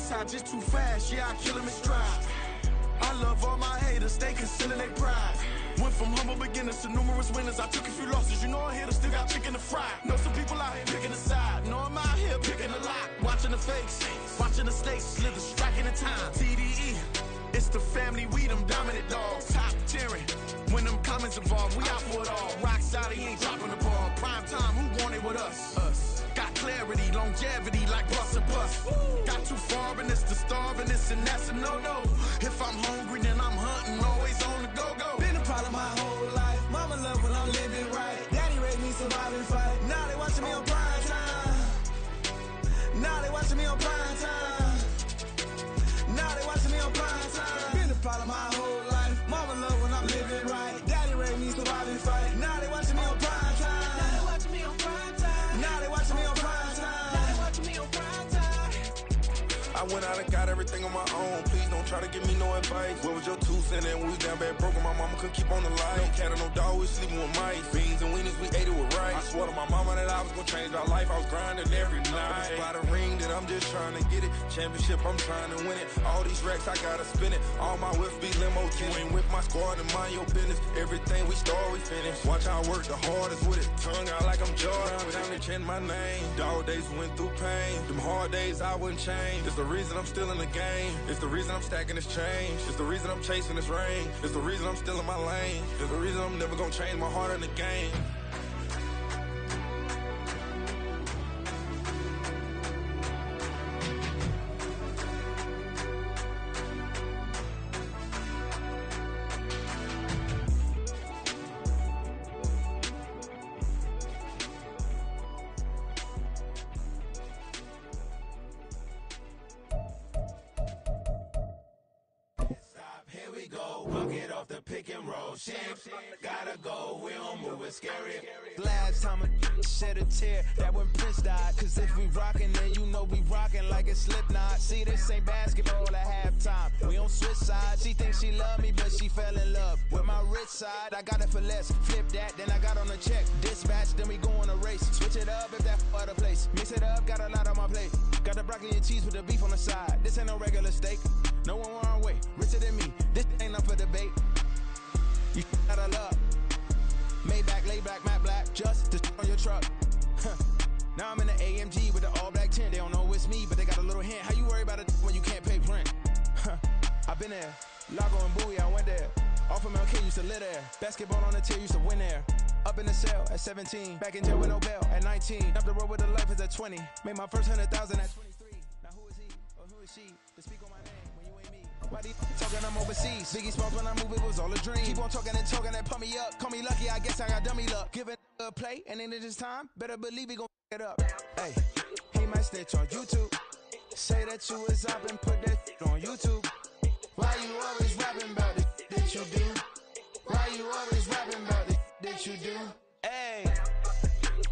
Westside just too fast, yeah, I kill him in stride. I love all my haters, they concealing their pride. Went from humble beginners to numerous winners. I took a few losses, you know I'm here to still got chicken to fry. Know some people out here picking a side, know I'm out here picking a lot. Watching the fakes, watching the stakes, slither, striking the time. TDE, it's the family, we them dominant dogs. Top tiering, when them comments involved, we out for it all. Rock solid, he ain't dropping the ball. Prime time, who want it with us? Us. Got clarity, longevity, like bus and bus. Got too far and it's the starving, this and that's a no-no. If I'm hungry, then I'm hunting, always on the go-go. Been a problem my whole life. Mama love when I'm living right. Daddy raised me survive and fight. Now they watching me on prime time. Now they watching me on prime time. Now they watching me on prime time. Been a problem my whole life. Mama love when I'm living right. Daddy raised me survive and fight. Now they watching me on prime time. Now they watching me on prime time. Now they watching me on prime time. Now they watching me on prime time. I went out and got everything on my own. Please don't try to give me no advice. What was your 2 cents and we was down bad broke and my mama couldn't keep on the light. No cat or no dog, we was sleeping with mice. Beans and weenies, we ate it with rice. I swore to my mama that I was gonna change my life. I was grinding every night. By the ring that I'm just trying to get it. Championship, I'm trying to win it. All these racks, I gotta spin it. All my whips be limo. You ain't with my squad and mind your business. Everything we start, we finish. Watch how I work the hardest with it. Tongue out like I'm Jordan. Down to change my name. Dog days went through pain. Them hard days I wouldn't change. It's the reason I'm still in the game. It's the reason I'm stacking this change. It's the reason I'm chasing this rain. It's the reason I'm still in my lane. It's the reason I'm never gonna change my heart in the game. Gotta go, we don't move it scary. Last time a shed a tear, that when Prince died. Cause if we rockin', then you know we rockin' like a Slipknot. See, this ain't basketball at halftime. We on switch sides. She thinks she love me, but she fell in love with my rich side. I got it for less. Flip that, then I got on a check. Dispatch, then we go on a race. Switch it up if that other place. Mix it up, got a lot on my plate. Got the broccoli and cheese with the beef on the side. This ain't no regular steak. No one wrong way, richer than me. This ain't up for debate. You gotta love. Maybach, lay back, matte black, just to on your truck. Now I'm in the AMG with the all black tint. They don't know it's me, but they got a little hint. How you worry about it when you can't pay rent? I've been there. Lago and Bowie, I went there. Off of MLK, used to live there. Basketball on the tier, used to win there. Up in the cell at 17. Back in jail with no bail at 19. Up the road with the life is at 20. Made my first 100,000 at 23. Now who is he or who is she to speak on my name when you ain't me? Why they talking I'm overseas? Biggie Smalls when I move, it was all a dream. Keep on talking and talking and pump me up. Call me lucky, I guess I got dummy luck. Give it a play, and then this time, better believe he gon' it up. Hey, he might snitch on YouTube. Say that you was up and put that on YouTube. Why you always rapping about it that you do? Why you always rapping about it that you do? Hey,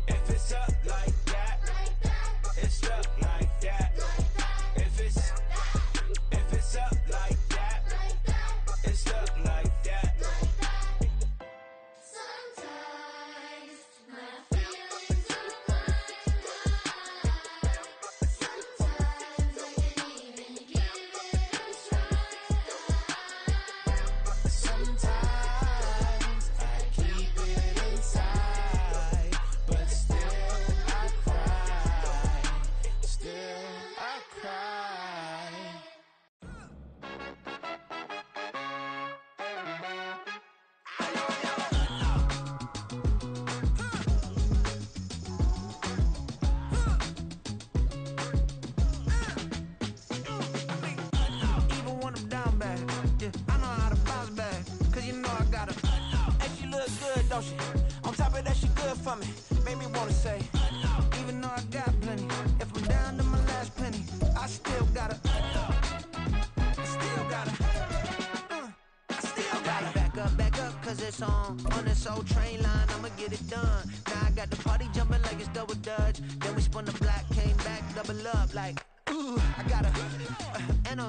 if it's up like that, it's up like that. If it's up like that, it's up like that. Sometimes my feelings are blind. Sometimes I can't even give it a try. Sometimes I keep it inside, but still I cry. Still I cry. Even when I'm down bad, yeah, I know how to bounce back. Cause you know I got her. And she look good, don't she? On top of that, she good for me. Made me wanna say, even though I got plenty, if I'm down to my last penny, I still got her. I still got her. I still got her. Back up, cause it's on this old train line, I'ma get it done. Now I got the party jumping like it's double dutch. Then we spun the block, came back, double up like, ooh, I got her. And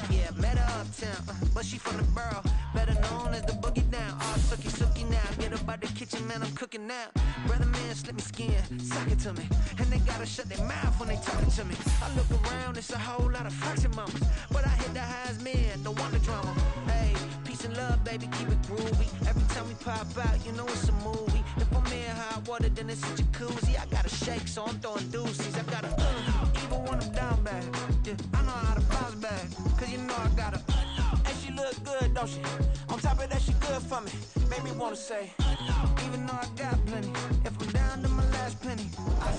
yeah, met her uptown, but she from the borough, better known as the boogie down. All sookie now, get up out the kitchen, man, I'm cooking now. Brother man, slip me skin, suck it to me, and they gotta shut their mouth when they talking to me. I look around, it's a whole lot of foxy mamas, but I hit the highs, man, don't want the drama. Hey, peace and love, baby, keep it groovy. Every time we pop out, you know it's a movie. If I'm in hot water, then it's a jacuzzi. I gotta shake, so I'm throwing deuces. I gotta even when I'm down bad. Yeah, I know how to bounce back, cause you know I gotta. And she look good, don't she? On top of that, she good for me. Made me wanna say, even though I got plenty, if I'm down to my last penny.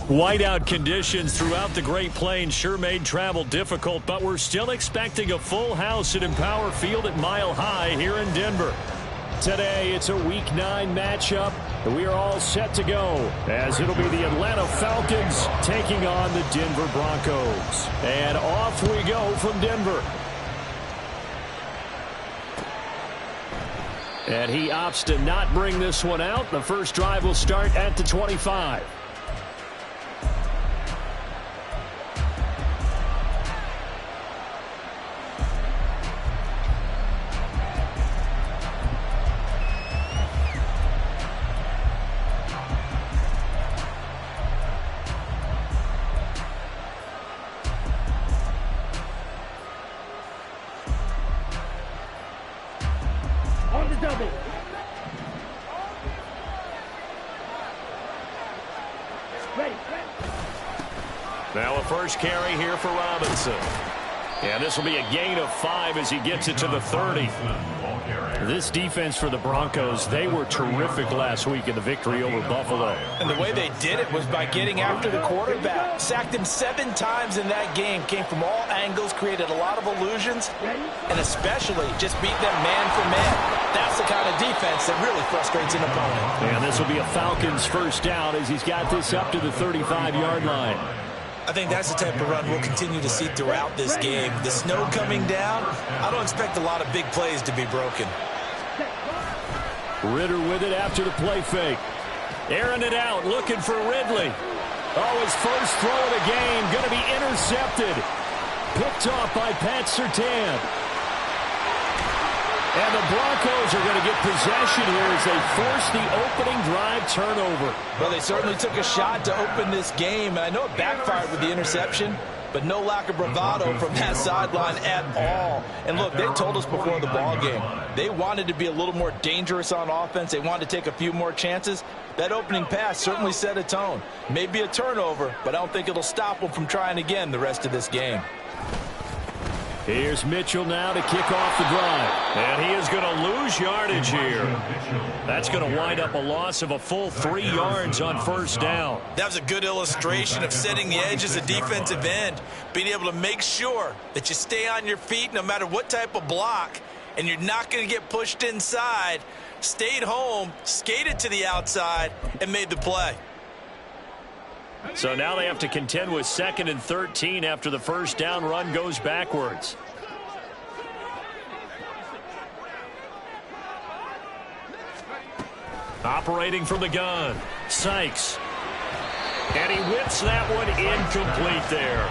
Whiteout conditions throughout the Great Plains sure made travel difficult, but we're still expecting a full house at Empower Field at Mile High here in Denver. Today, it's a Week 9 matchup, and we are all set to go, as it'll be the Atlanta Falcons taking on the Denver Broncos. And off we go from Denver. And he opts to not bring this one out. The first drive will start at the 25. Now a first carry here for Robinson. And this will be a gain of 5 as he gets it to the 30. This defense for the Broncos, they were terrific last week in the victory over Buffalo. And the way they did it was by getting after the quarterback. Sacked him 7 times in that game. Came from all angles, created a lot of illusions, and especially just beat them man for man. That's the kind of defense that really frustrates an opponent. And this will be a Falcons first down as he's got this up to the 35-yard line. I think that's the type of run we'll continue to see throughout this game. The snow coming down, I don't expect a lot of big plays to be broken. Ritter with it after the play fake. Airing it out, looking for Ridley. Oh, his first throw of the game, going to be intercepted. Picked off by Pat Surtain. And the Broncos are going to get possession here as they force the opening drive turnover. Well, they certainly took a shot to open this game, and I know it backfired with the interception, but no lack of bravado from that sideline at all. And look, they told us before the ball game, they wanted to be a little more dangerous on offense. They wanted to take a few more chances. That opening pass certainly set a tone. Maybe a turnover, but I don't think it'll stop them from trying again the rest of this game. Here's Mitchell now to kick off the drive. And he is going to lose yardage here. That's going to wind up a loss of a full 3 yards on first down. That was a good illustration of setting the edge as a defensive end. Being able to make sure that you stay on your feet no matter what type of block. And you're not going to get pushed inside. Stayed home, skated to the outside, and made the play. So now they have to contend with 2nd and 13 after the first down run goes backwards. Operating from the gun, Sykes. And he whips that one incomplete there.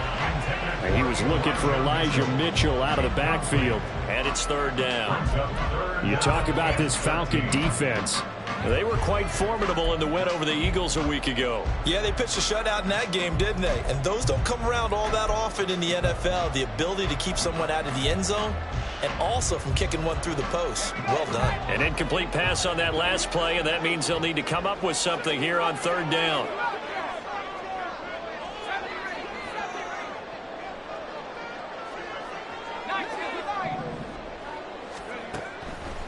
And he was looking for Elijah Mitchell out of the backfield. And it's 3rd down. You talk about this Falcon defense. They were quite formidable in the win over the Eagles a week ago. Yeah, they pitched a shutout in that game, didn't they? And those don't come around all that often in the NFL. The ability to keep someone out of the end zone and also from kicking one through the post. Well done. An incomplete pass on that last play, and that means they'll need to come up with something here on 3rd down.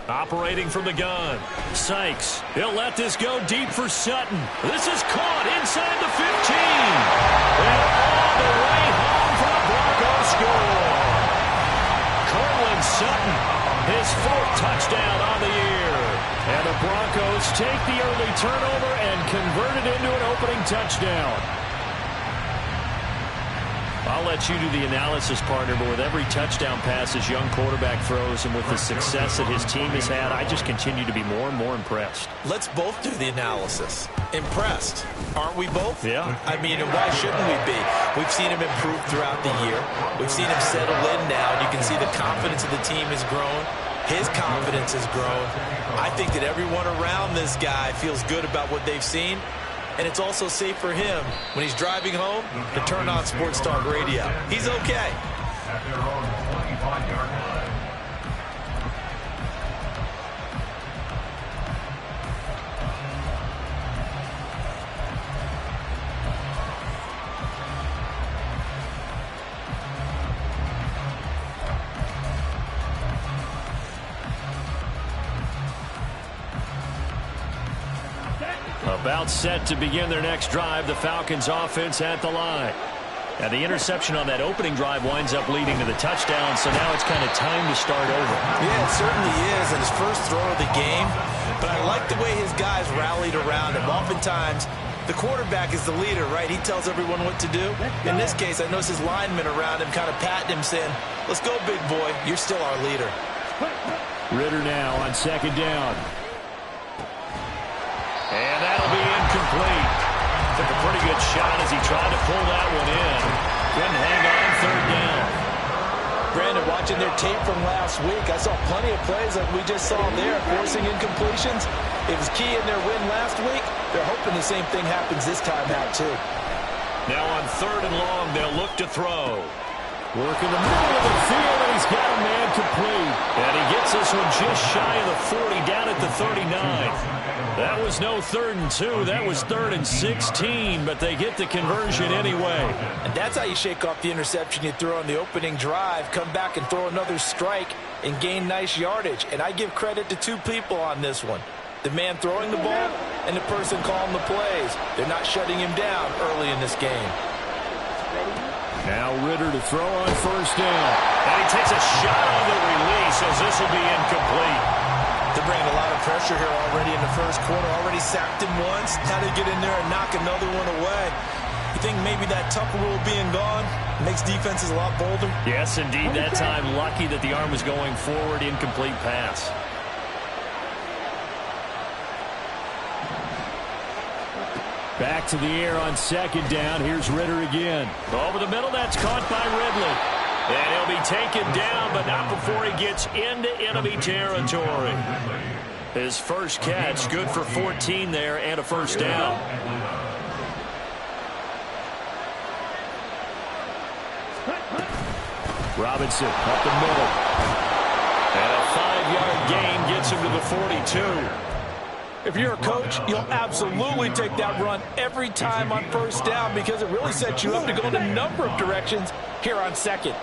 Operating from the gun, Sykes. He'll let this go deep for Sutton. This is caught inside the 15. And all the way home for the Broncos score. Cortland Sutton, his 4th touchdown on the year. And the Broncos take the early turnover and convert it into an opening touchdown. I'll let you do the analysis, partner, but with every touchdown pass this young quarterback throws and with the success that his team has had, I just continue to be more and more impressed. Let's both do the analysis. Impressed. Aren't we both? Yeah. I mean, and why shouldn't we be? We've seen him improve throughout the year. We've seen him settle in now. You can see the confidence of the team has grown. His confidence has grown. I think that everyone around this guy feels good about what they've seen. And it's also safe for him, when he's driving home, to turn on Sports Talk Radio. He's okay. At their own 25-yard line. About set to begin their next drive, the Falcons offense at the line. Now the interception on that opening drive winds up leading to the touchdown, so now it's kind of time to start over. Yeah, it certainly is, and his first throw of the game. But I like the way his guys rallied around him. Oftentimes, the quarterback is the leader, right? He tells everyone what to do. In this case, I notice his linemen around him kind of patting him, saying, let's go, big boy. You're still our leader. Ritter now on second down. And that'll be incomplete. Took a pretty good shot as he tried to pull that one in. Couldn't hang on third down. Brandon, watching their tape from last week, I saw plenty of plays like we just saw there, forcing incompletions. It was key in their win last week. They're hoping the same thing happens this time out, too. Now on third and long, they'll look to throw. Working the middle of the field, and he's got a man complete. And he gets this one just shy of the 40, down at the 39. That was no 3rd and 2. That was 3rd and 16, but they get the conversion anyway. And that's how you shake off the interception you throw on the opening drive, come back and throw another strike and gain nice yardage. And I give credit to two people on this one. The man throwing the ball and the person calling the plays. They're not shutting him down early in this game. Now Ritter to throw on first down. And he takes a shot on the release as this will be incomplete. They're bringing a lot of pressure here already in the first quarter. Already sacked him once. Now they get in there and knock another one away. You think maybe that Tucker rule being gone makes defenses a lot bolder? Yes, indeed. That time lucky that the arm was going forward. Incomplete pass. Back to the air on second down. Here's Ritter again. Over the middle, that's caught by Ridley. And he'll be taken down, but not before he gets into enemy territory. His first catch, good for 14 there and a first down. Robinson up the middle. And a 5-yard gain gets him to the 42. If you're a coach, you'll absolutely take that run every time on first down because it really sets you up to go in a number of directions here on second.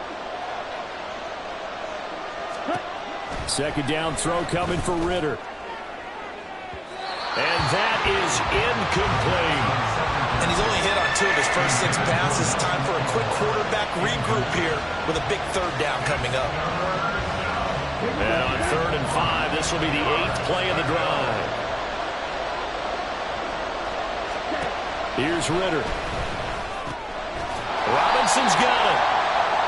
Second down throw coming for Ritter. And that is incomplete. And he's only hit on 2 of his first 6 passes. Time for a quick quarterback regroup here with a big third down coming up. And on 3rd and 5, this will be the 8th play of the drive. Here's Ritter. Robinson's got it.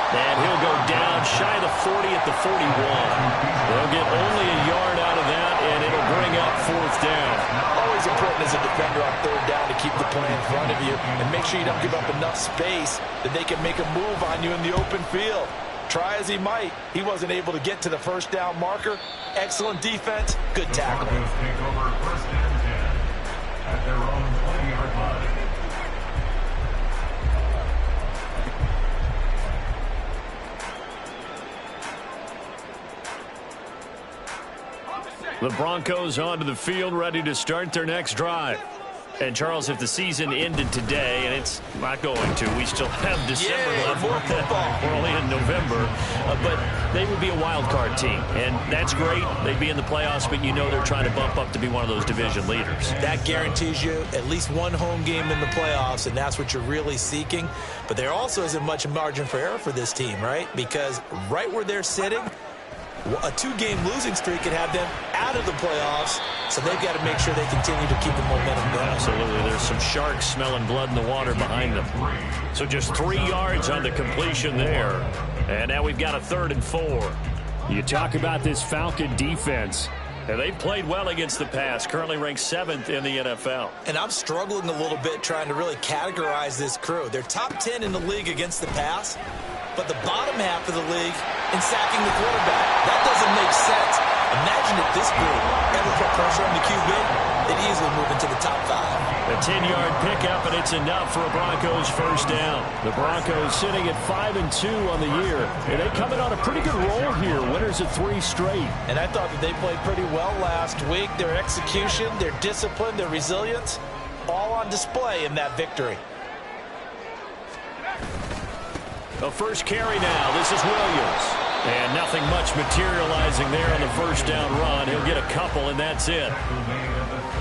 And he'll go down shy of the 40 at the 41. They'll get only a yard out of that, and it'll bring up 4th down. Always important as a defender on 3rd down to keep the play in front of you and make sure you don't give up enough space that they can make a move on you in the open field. Try as he might, he wasn't able to get to the first down marker. Excellent defense, good tackle. Take over 1st and 10 at their own 20-yard line. The Broncos onto the field, ready to start their next drive. And, Charles, if the season ended today, and it's not going to, we still have December left. More football. We're only in November. But they would be a wild card team, and that's great. They'd be in the playoffs, but you know they're trying to bump up to be one of those division leaders. That guarantees you at least one home game in the playoffs, and that's what you're really seeking. But there also isn't much margin for error for this team, right? Because right where they're sitting, a 2-game losing streak could have them out of the playoffs, so they've got to make sure they continue to keep the momentum going. Absolutely. There's some sharks smelling blood in the water behind them. So just 3 yards on the completion there. And now we've got a 3rd and 4. You talk about this Falcon defense. And they've played well against the pass, currently ranked 7th in the NFL. And I'm struggling a little bit trying to really categorize this crew. They're top 10 in the league against the pass, but the bottom half of the league in sacking the quarterback. That doesn't make sense. Imagine if this group ever put pressure on the QB, they'd easily move into the top 5. A 10-yard pickup, and it's enough for a Broncos first down. The Broncos sitting at 5-2 on the year. And they come in on a pretty good roll here, winners of 3 straight. And I thought that they played pretty well last week. Their execution, their discipline, their resilience, all on display in that victory. The first carry now. This is Williams. And nothing much materializing there on the first down run. He'll get a couple, and that's it.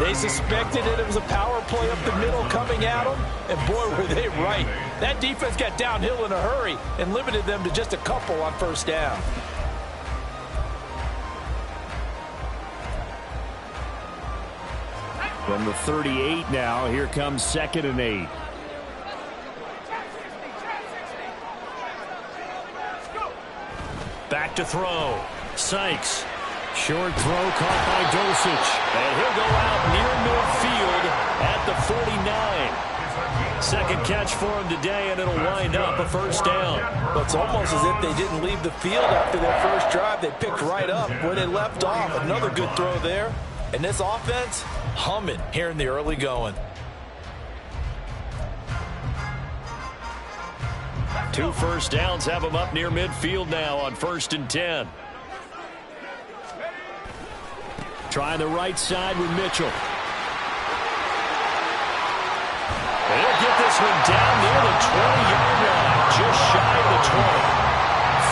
They suspected it was a power play up the middle coming at them, and boy, were they right. That defense got downhill in a hurry and limited them to just a couple on first down. From the 38 now, here comes 2nd and 8. Back to throw. Sykes. Short throw caught by Dosich. And he'll go out near midfield at the 49. Second catch for him today, and it'll wind up a first down. Well, it's almost as if they didn't leave the field after their first drive. They picked right up where they left off. Another good throw there. And this offense, humming here in the early going. 2 first downs have them up near midfield now on 1st and 10. Trying the right side with Mitchell. They'll get this one down near the 20-yard line, just shy of the 20.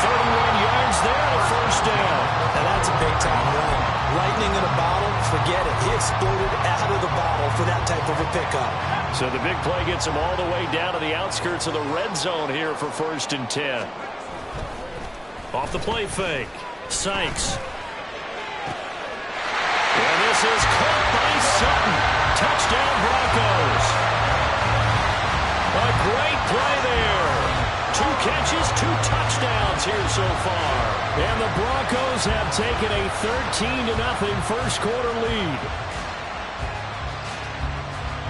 31 yards there, a first down. And that's a big-time run. Lightning in a bottle, forget it. He exploded out of the bottle for that type of a pickup. So the big play gets him all the way down to the outskirts of the red zone here for 1st and 10. Off the play fake. Sykes. And this is caught by Sutton. Touchdown Broncos. A great play there. 2 catches, 2 touchdowns here so far. And the Broncos have taken a 13-0 first quarter lead.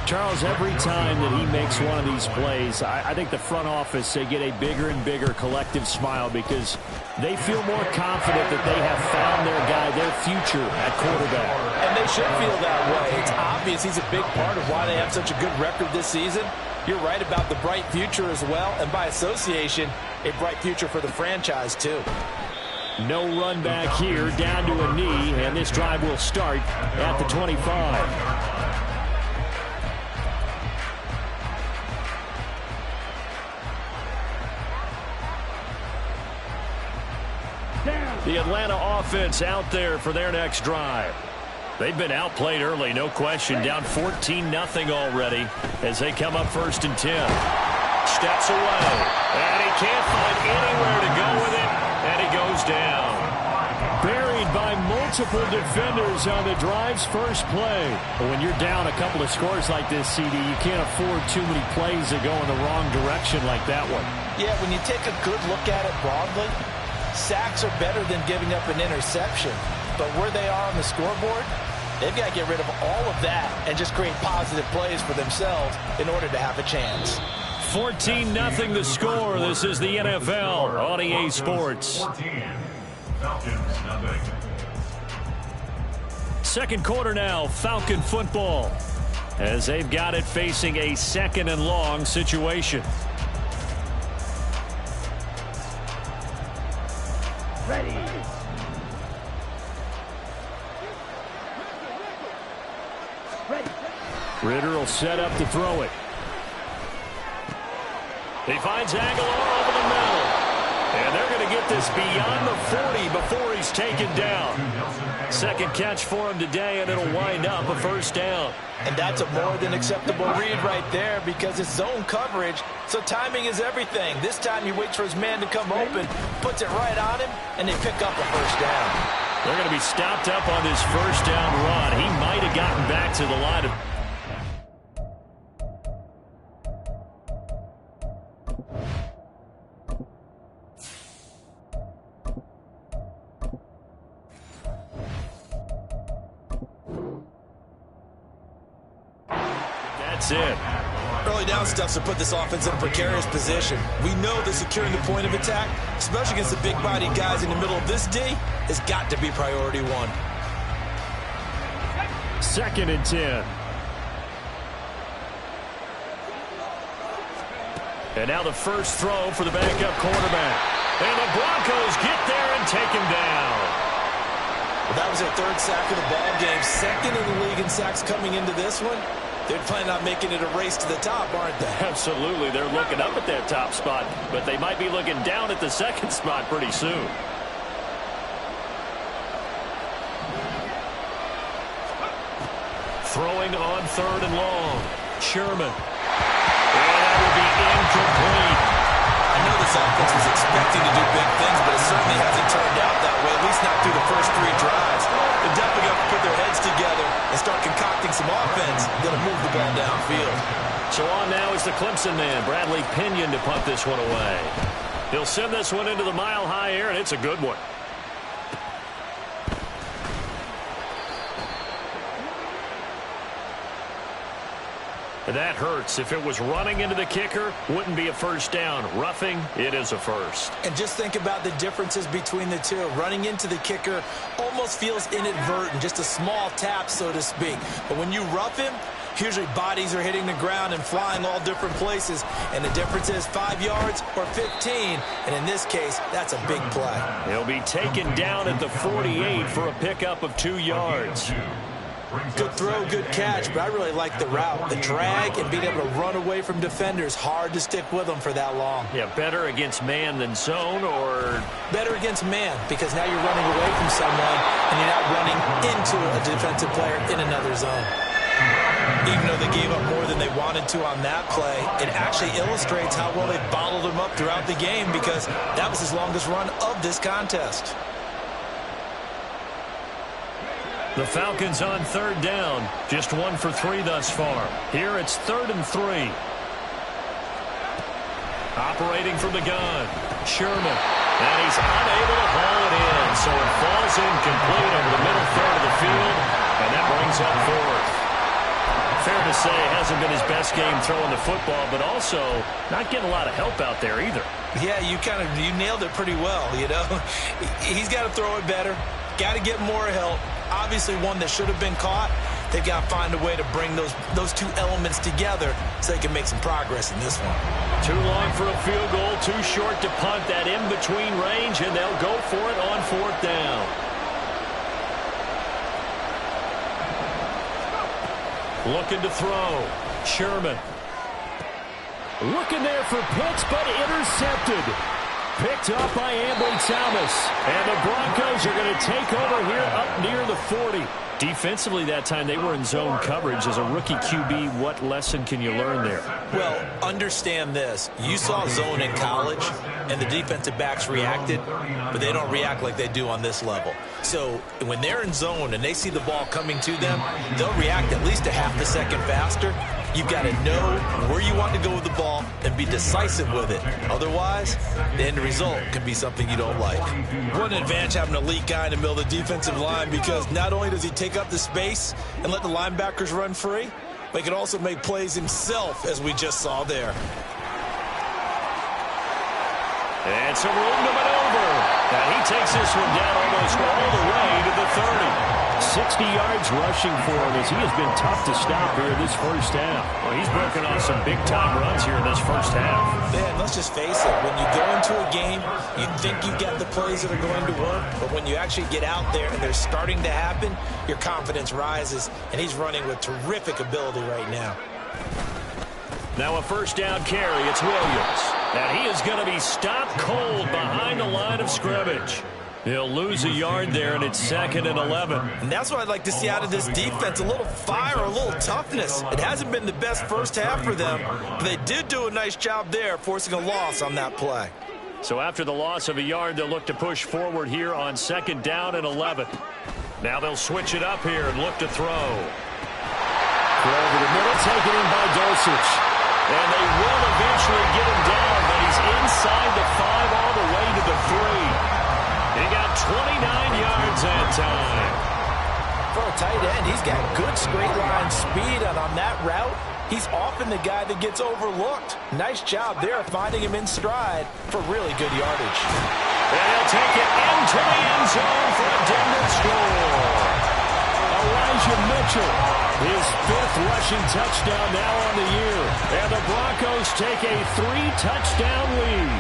Charles, every time that he makes one of these plays, I think the front office, they get a bigger and bigger collective smile because they feel more confident that they have found their guy, their future at quarterback. And they should feel that way. It's obvious he's a big part of why they have such a good record this season. You're right about the bright future as well, and by association, a bright future for the franchise too. No run back here, down to a knee, and this drive will start at the 25. The Atlanta offense out there for their next drive. They've been outplayed early, no question. Down 14-0 already as they come up 1st and 10. Steps away, and he can't find anywhere to go with it, and he goes down. Buried by multiple defenders on the drive's first play. But when you're down a couple of scores like this, CD, you can't afford too many plays that go in the wrong direction like that one. Yeah, when you take a good look at it broadly, sacks are better than giving up an interception. But where they are on the scoreboard, they've got to get rid of all of that and just create positive plays for themselves in order to have a chance. 14-0 the score. This is the NFL on EA Sports. 14. Falcons nothing. Second quarter now, Falcon football, as they've got it facing a 2nd and long situation. Ready. Ritter will set up to throw it. He finds Aguilar over the middle. And they're going to get this beyond the 40 before he's taken down. Second catch for him today, and it'll wind up a first down. And that's a more than acceptable read right there because it's zone coverage, so timing is everything. This time he waits for his man to come open, puts it right on him, and they pick up a first down. They're going to be stopped up on this first down run. He might have gotten back to the line of... That's it. Early down stuff to put this offense in a precarious position. We know that securing the point of attack, especially against the big-bodied guys in the middle of this D, has got to be priority one. 2nd and 10. And now the first throw for the backup quarterback. And the Broncos get there and take him down. Well, that was their 3rd sack of the ball game. 2nd in the league in sacks coming into this one. They're planning on making it a race to the top, aren't they? Absolutely. They're looking up at that top spot, but they might be looking down at the 2nd spot pretty soon. Throwing on 3rd and long. Sherman. And that will be incomplete. I know this offense was expecting to do big things, but it certainly hasn't turned out that way, at least not through the first 3 drives. They're definitely going to put their heads together and start concocting some offense. Going to move the ball downfield. So on now is the Clemson man, Bradley Pinion, to punt this one away. He'll send this one into the mile-high air, and it's a good one. That hurts. If it was running into the kicker, wouldn't be a first down. Roughing, it is a first. And just think about the differences between the two. Running into the kicker almost feels inadvertent, just a small tap, so to speak. But when you rough him, usually bodies are hitting the ground and flying all different places. And the difference is 5 yards or 15. And in this case, that's a big play. He'll be taken down at the 48 for a pickup of 2 yards. Good throw, good catch, but I really like the route. The drag and being able to run away from defenders, hard to stick with them for that long. Yeah, better against man than zone, or... Better against man, because now you're running away from someone and you're not running into a defensive player in another zone. Even though they gave up more than they wanted to on that play, it actually illustrates how well they bottled him up throughout the game, because that was his longest run of this contest. The Falcons on 3rd down. Just 1 for 3 thus far. Here it's 3rd and 3. Operating from the gun. Sherman. And he's unable to haul it in. So it falls incomplete over the middle third of the field. And that brings up 4th. Fair to say, hasn't been his best game throwing the football, but also not getting a lot of help out there either. Yeah, you nailed it pretty well, you know. He's got to throw it better. Got to get more help. Obviously one that should have been caught. They've got to find a way to bring those 2 elements together so they can make some progress in this one. Too long for a field goal, too short to punt. That in-between range, and they'll go for it on 4th down. Looking to throw. Sherman. Looking there for Pitts, but intercepted. Picked up by Ambry Thomas. And the Broncos are going to take over here up near the 40. Defensively that time, they were in zone coverage. As a rookie QB, what lesson can you learn there? Well, understand this. You saw zone in college, and the defensive backs reacted, but they don't react like they do on this level. So when they're in zone and they see the ball coming to them, they'll react at least a half a second faster. You've got to know where you want to go with the ball and be decisive with it. Otherwise, the end result can be something you don't like. What an advantage having an elite guy in the middle of the defensive line, because not only does he take up the space and let the linebackers run free, but he can also make plays himself, as we just saw there. And some room to maneuver. And he takes this one down almost all the way to the 30. 60 yards rushing for him, as he has been tough to stop here this first half. Well, he's broken off some big-time runs here in this first half. Man, let's just face it. When you go into a game, you think you've got the plays that are going to work, but when you actually get out there and they're starting to happen, your confidence rises, and he's running with terrific ability right now. Now a first down carry. It's Williams. And he is going to be stopped cold behind the line of scrimmage. He'll lose a yard there, and it's 2nd and 11. And that's what I'd like to see out of this defense, a little fire, a little toughness. It hasn't been the best first half for them, but they did do a nice job there, forcing a loss on that play. So after the loss of a yard, they'll look to push forward here on 2nd down and 11. Now they'll switch it up here and look to throw. Throw over the middle, taken in by Dulcich. And they will eventually get him down, but he's inside the 5 all the way to the 3. He got 29 yards that time. For a tight end, he's got good straight line speed, and on that route, he's often the guy that gets overlooked. Nice job there finding him in stride for really good yardage. And he'll take it into the end zone for a Denver score. Elijah Mitchell, his 5th rushing touchdown now on the year. And the Broncos take a 3-touchdown lead.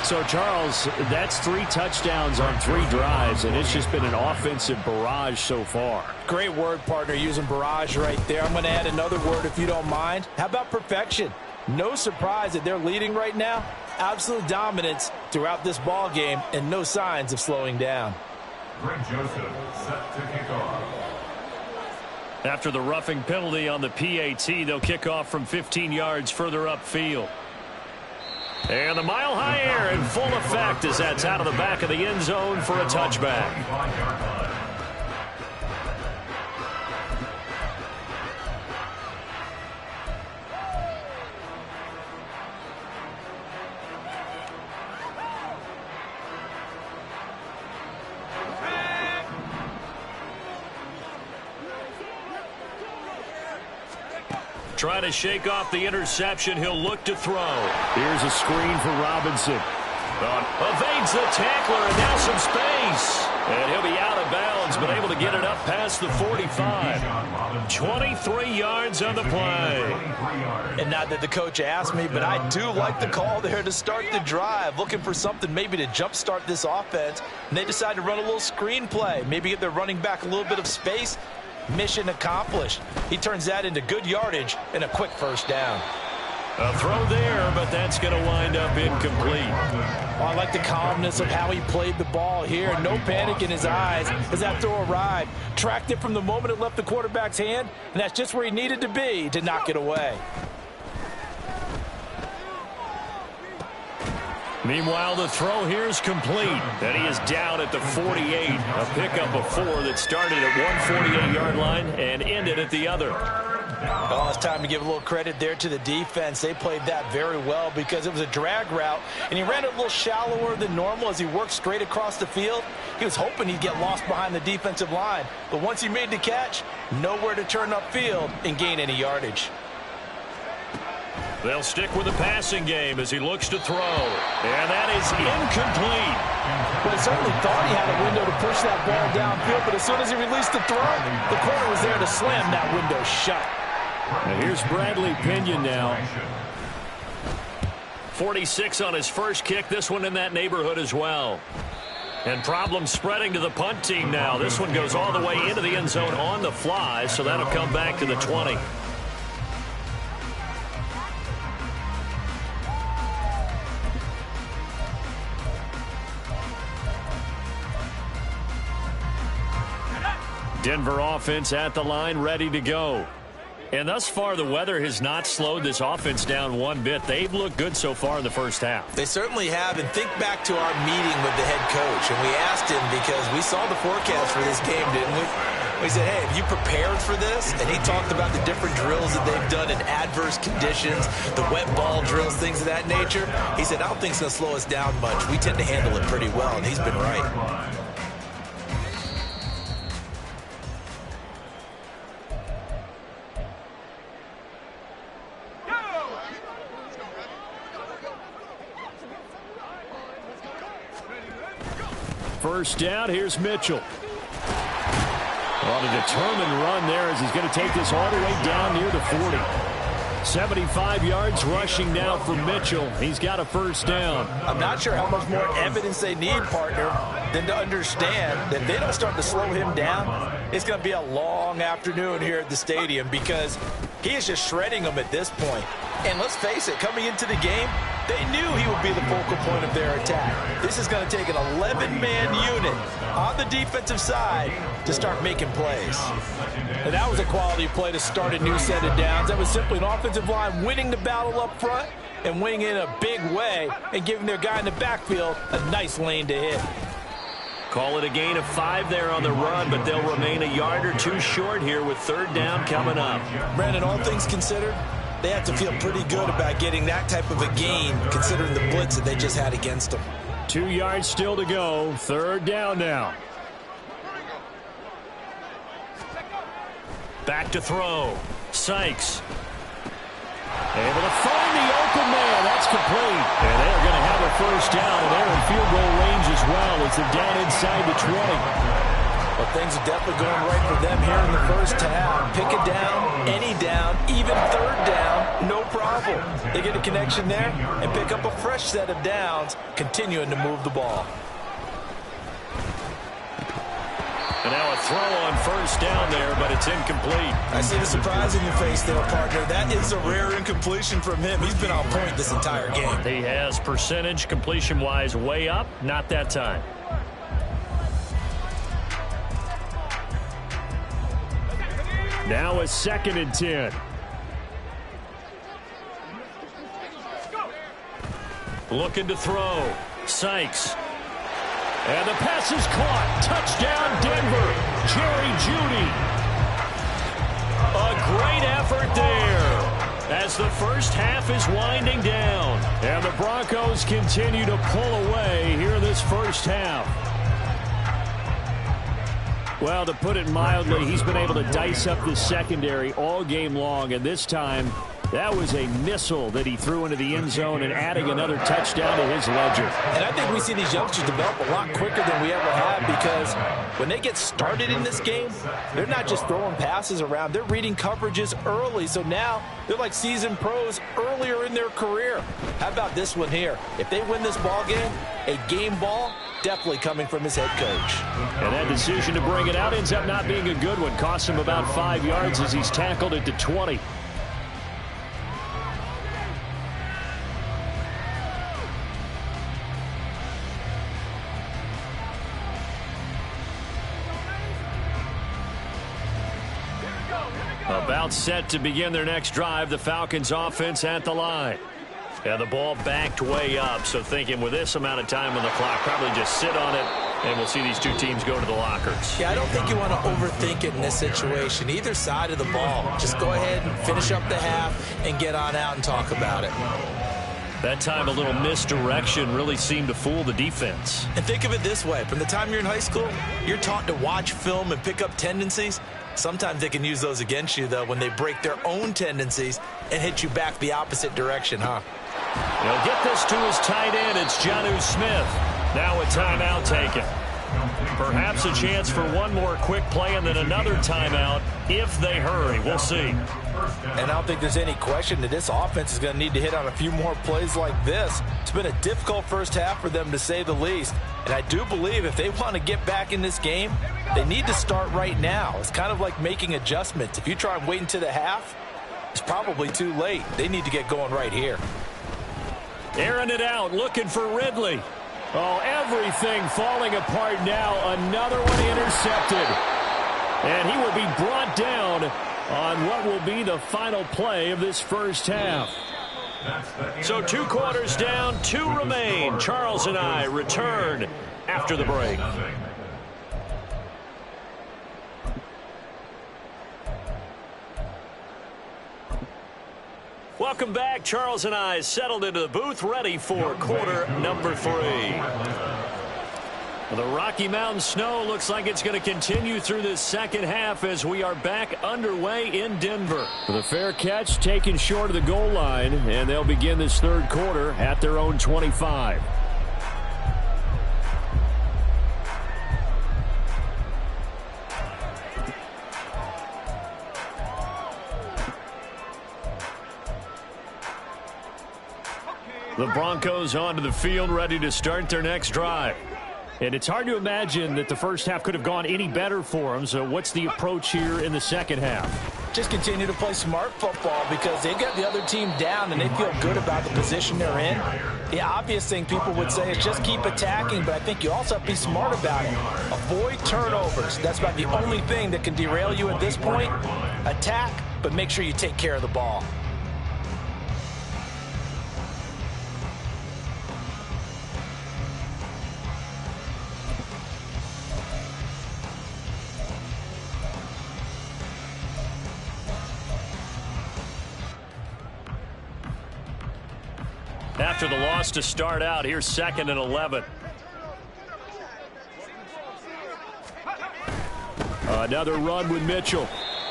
So, Charles, that's 3 touchdowns on 3 drives, and it's just been an offensive barrage so far. Great word, partner, using barrage right there. I'm going to add another word if you don't mind. How about perfection? No surprise that they're leading right now. Absolute dominance throughout this ball game and no signs of slowing down. Greg Joseph set to kick off. After the roughing penalty on the PAT, they'll kick off from 15 yards further upfield. And the mile-high air in full effect as that's out of the back of the end zone for a touchback. Trying to shake off the interception. He'll look to throw. Here's a screen for Robinson. Evades the tackler, and now some space. And he'll be out of bounds, but able to get it up past the 45. 23 yards on the play. And not that the coach asked me, but I do like the call there to start the drive. Looking for something maybe to jumpstart this offense. And they decide to run a little screen play. Maybe give their running back a little bit of space. Mission accomplished. He turns that into good yardage and a quick first down. A throw there, but that's going to wind up incomplete. I like the calmness of how he played the ball here. No panic in his eyes as that throw arrived. Tracked it from the moment it left the quarterback's hand, and that's just where he needed to be to knock it away. Meanwhile, the throw here is complete, and he is down at the 48. A pickup of 4 that started at 148-yard line and ended at the other. Oh, it's time to give a little credit there to the defense. They played that very well because it was a drag route, and he ran it a little shallower than normal as he worked straight across the field. He was hoping he'd get lost behind the defensive line, but once he made the catch, nowhere to turn upfield and gain any yardage. They'll stick with the passing game as he looks to throw. And that is incomplete. Well, he certainly thought he had a window to push that ball downfield, but as soon as he released the throw, the corner was there to slam that window shut. Now here's Bradley Pinion now. 46 on his first kick. This one in that neighborhood as well. And problems spreading to the punt team now. This one goes all the way into the end zone on the fly, so that'll come back to the 20. Denver offense at the line, ready to go. And thus far, the weather has not slowed this offense down one bit. They've looked good so far in the first half. They certainly have. And think back to our meeting with the head coach. And we asked him because we saw the forecast for this game, didn't we? We said, hey, have you prepared for this? And he talked about the different drills that they've done in adverse conditions, the wet ball drills, things of that nature. He said, I don't think it's going to slow us down much. We tend to handle it pretty well, and he's been right. First down, here's Mitchell. On a determined run there as he's going to take this all the way down near the 40. 75 yards rushing now for Mitchell. He's got a first down. I'm not sure how much more evidence they need, partner, than to understand that if they don't start to slow him down, it's going to be a long afternoon here at the stadium because he is just shredding them at this point. And let's face it, coming into the game, they knew he would be the focal point of their attack. This is going to take an 11-man unit on the defensive side to start making plays. And that was a quality play to start a new set of downs. That was simply an offensive line winning the battle up front and winning in a big way and giving their guy in the backfield a nice lane to hit. Call it a gain of 5 there on the run, but they'll remain a yard or two short here with third down coming up. Brandon, all things considered, they have to feel pretty good about getting that type of a gain considering the blitz that they just had against them. 2 yards still to go. Third down now. Back to throw. Sykes. Able to find the open man. That's complete. And they're going to have a first down, and they're in field goal range as well as they're down inside the 20. Well, things are definitely going right for them here in the first half. Pick a down, any down, even third down, no problem. They get a connection there and pick up a fresh set of downs, continuing to move the ball. And now a throw on first down there, but it's incomplete. I see the surprise in your face there, partner. That is a rare incompletion from him. He's been on point this entire game. He has percentage completion-wise way up. Not that time. Now a 2nd and 10. Looking to throw. Sykes. And the pass is caught. Touchdown, Denver. Jerry Jeudy. A great effort there as the first half is winding down. And the Broncos continue to pull away here in this first half. Well, to put it mildly, he's been able to dice up the secondary all game long, and this time that was a missile that he threw into the end zone and adding another touchdown to his ledger. And I think we see these youngsters develop a lot quicker than we ever have because when they get started in this game, they're not just throwing passes around. They're reading coverages early. So now they're like seasoned pros earlier in their career. How about this one here? If they win this ball game, a game ball, definitely coming from his head coach. And that decision to bring it out ends up not being a good one. Cost him about 5 yards as he's tackled it to 20. About set to begin their next drive, the Falcons offense at the line. And the ball backed way up, so thinking with this amount of time on the clock, probably just sit on it, and we'll see these two teams go to the lockers. Yeah, I don't think you want to overthink it in this situation. Either side of the ball, just go ahead and finish up the half and get on out and talk about it. That time a little misdirection really seemed to fool the defense. And think of it this way. From the time you're in high school, you're taught to watch film and pick up tendencies. Sometimes they can use those against you, though, when they break their own tendencies and hit you back the opposite direction, huh? He'll get this to his tight end. It's Jonnu Smith. Now a timeout taken. Perhaps a chance for one more quick play and then another timeout if they hurry. We'll see. And I don't think there's any question that this offense is going to need to hit on a few more plays like this. It's been a difficult first half for them, to say the least. And I do believe if they want to get back in this game, they need to start right now. It's kind of like making adjustments. If you try and wait until the half, it's probably too late. They need to get going right here. Airing it out, looking for Ridley. Oh, everything falling apart now. Another one intercepted. And he will be brought down on what will be the final play of this first half. So 2 quarters down, 2 remain. Charles and I return after the break. Welcome back. Charles and I settled into the booth, ready for quarter number 3. The Rocky Mountain snow looks like it's going to continue through this second half as we are back underway in Denver. The fair catch taken short of the goal line, and they'll begin this third quarter at their own 25. The Broncos onto the field, ready to start their next drive. And it's hard to imagine that the first half could have gone any better for them. So what's the approach here in the second half? Just continue to play smart football because they got the other team down and they feel good about the position they're in. The obvious thing people would say is just keep attacking, but I think you also have to be smart about it. Avoid turnovers. That's about the only thing that can derail you at this point. Attack, but make sure you take care of the ball. After the loss to start out, here's 2nd and 11. Another run with Mitchell.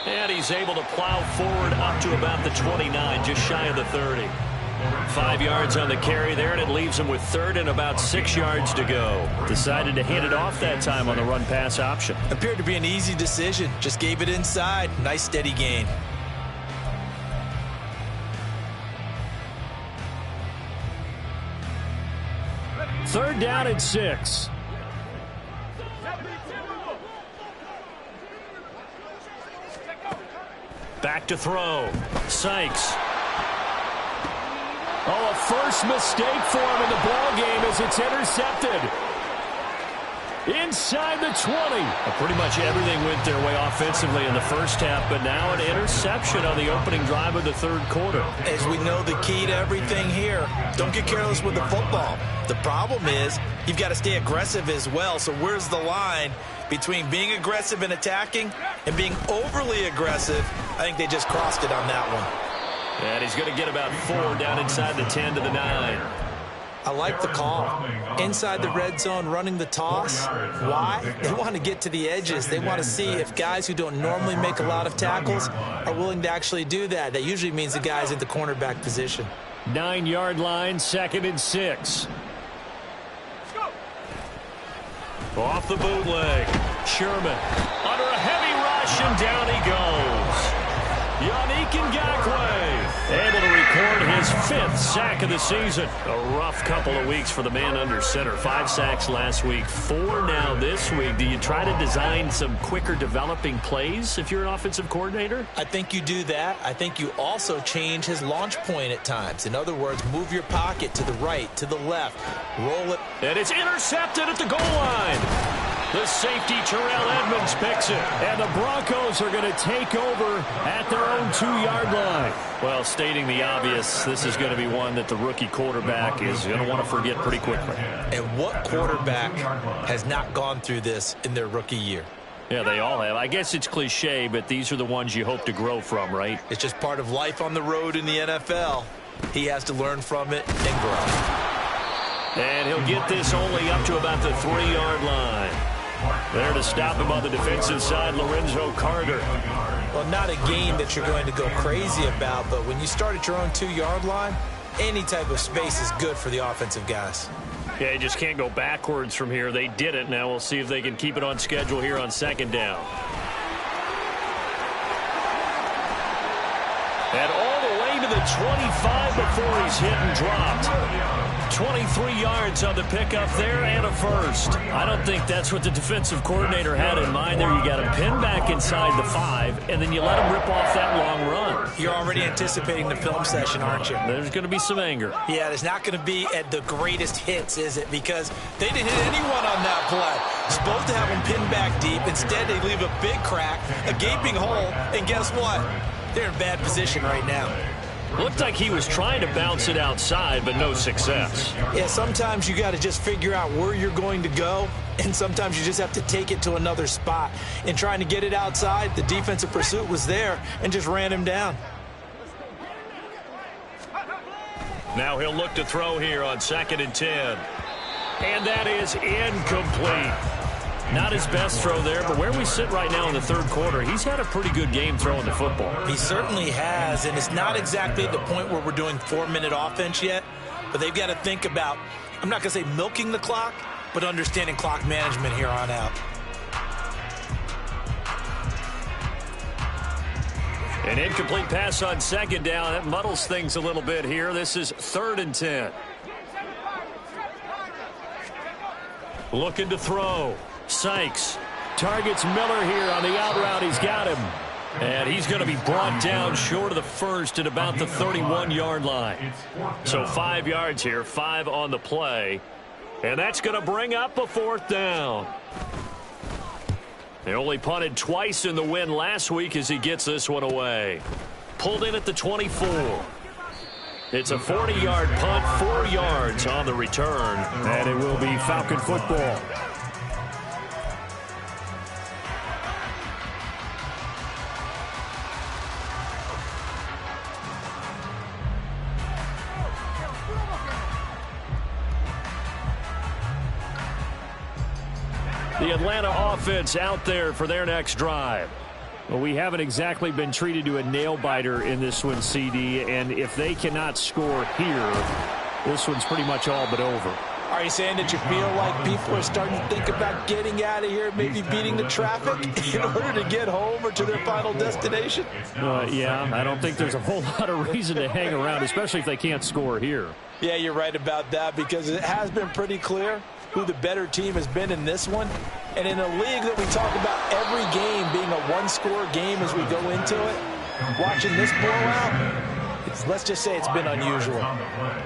And he's able to plow forward up to about the 29, just shy of the 30. 5 yards on the carry there, and it leaves him with 3rd and about 6 yards to go. Decided to hand it off that time on the run-pass option. Appeared to be an easy decision. Just gave it inside. Nice steady gain. Third down and 6. Back to throw. Sykes. Oh, a first mistake for him in the ball game as it's intercepted. Inside the 20. Pretty much everything went their way offensively in the first half, but now an interception on the opening drive of the third quarter. As we know, the key to everything here, don't get careless with the football. The problem is you've got to stay aggressive as well. So where's the line between being aggressive and attacking and being overly aggressive? I think they just crossed it on that one. And he's going to get about 4 down inside the 10 to the 9. I like the call. Inside the red zone, running the toss. Why? They want to get to the edges. They want to see if guys who don't normally make a lot of tackles are willing to actually do that. That usually means the guy's at the cornerback position. 9-yard line, 2nd and 6. Off the bootleg. Sherman under a heavy rush, and down he goes. Yannick Ngakoue able to record his 5th sack of the season. A rough couple of weeks for the man under center. 5 sacks last week, 4 now this week. Do you try to design some quicker developing plays if you're an offensive coordinator? I think you do that. I think you also change his launch point at times. In other words, move your pocket to the right, to the left, roll it. And it's intercepted at the goal line. The safety, Terrell Edmonds, picks it. And the Broncos are going to take over at their own 2-yard line. Well, stating the obvious, this is going to be one that the rookie quarterback is going to want to forget pretty quickly. And what quarterback has not gone through this in their rookie year? Yeah, they all have. I guess it's cliche, but these are the ones you hope to grow from, right? It's just part of life on the road in the NFL. He has to learn from it and grow. And he'll get this only up to about the 3-yard line. There to stop him on the defensive side, Lorenzo Carter. Well, not a game that you're going to go crazy about, but when you start at your own 2-yard line, any type of space is good for the offensive guys. Yeah, you just can't go backwards from here. They did it. Now we'll see if they can keep it on schedule here on 2nd down. And all the way to the 25 before he's hit and dropped. 23 yards on the pickup there and a first. I don't think that's what the defensive coordinator had in mind there. You got him pinned back inside the 5, and then you let him rip off that long run. You're already anticipating the film session, aren't you? There's going to be some anger. Yeah, there's not going to be at the greatest hits, is it? Because they didn't hit anyone on that play. Supposed to have him pinned back deep. Instead, they leave a big crack, a gaping hole, and guess what? They're in bad position right now. Looked like he was trying to bounce it outside, but no success. Yeah, sometimes you got to just figure out where you're going to go, and sometimes you just have to take it to another spot. In trying to get it outside, the defensive pursuit was there and just ran him down. Now he'll look to throw here on 2nd and 10. And that is incomplete. Not his best throw there, but where we sit right now in the third quarter, he's had a pretty good game throwing the football. He certainly has, and it's not exactly at the point where we're doing 4-minute offense yet, but they've got to think about, I'm not going to say milking the clock, but understanding clock management here on out. An incomplete pass on 2nd down. That muddles things a little bit here. This is 3rd and 10. Looking to throw. Sykes targets Miller here on the out route. He's got him. And he's going to be brought down short of the first at about the 31-yard line. So 5 yards here, 5 on the play. And that's going to bring up a 4th down. They only punted twice in the win last week as he gets this one away. Pulled in at the 24. It's a 40-yard punt, 4 yards on the return. And it will be Falcon football. The Atlanta offense out there for their next drive. Well, we haven't exactly been treated to a nail-biter in this one, CD, and if they cannot score here, this one's pretty much all but over. Are you saying that you feel like people are starting to think about getting out of here, maybe beating the traffic in order to get home or to their final destination? Yeah, I don't think there's a whole lot of reason to hang around, especially if they can't score here. Yeah, you're right about that, because it has been pretty clear who the better team has been in this one. And in a league that we talk about every game being a one-score game as we go into it, watching this blowout, let's just say it's been unusual.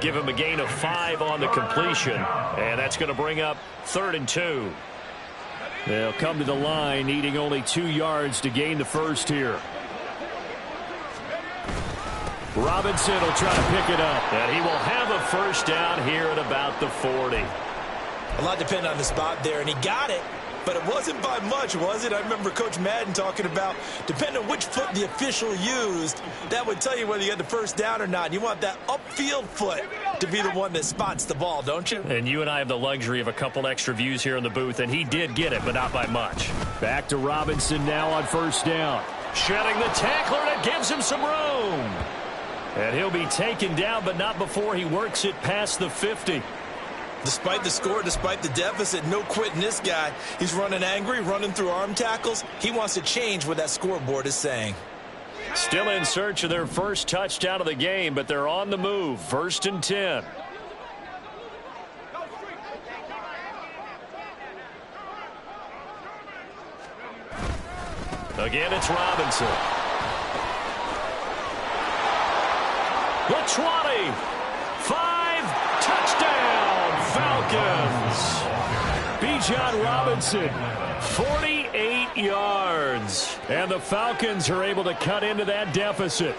Give him a gain of 5 on the completion, and that's going to bring up 3rd and 2. They'll come to the line needing only 2 yards to gain the first here. Robinson will try to pick it up, and he will have a first down here at about the 40. A lot depended on the spot there, and he got it. But it wasn't by much, was it? I remember Coach Madden talking about, depending on which foot the official used, that would tell you whether you had the first down or not. You want that upfield foot to be the one that spots the ball, don't you? And you and I have the luxury of a couple extra views here in the booth, and he did get it, but not by much. Back to Robinson now on first down. Shedding the tackler, and it gives him some room. And he'll be taken down, but not before he works it past the 50. Despite the score, despite the deficit, no quitting this guy. He's running angry, running through arm tackles. He wants to change what that scoreboard is saying. Still in search of their first touchdown of the game, but they're on the move. 1st and 10. Again, it's Robinson. The 20. 5. Touchdown. Falcons. Bijan Robinson, 48 yards. And the Falcons are able to cut into that deficit.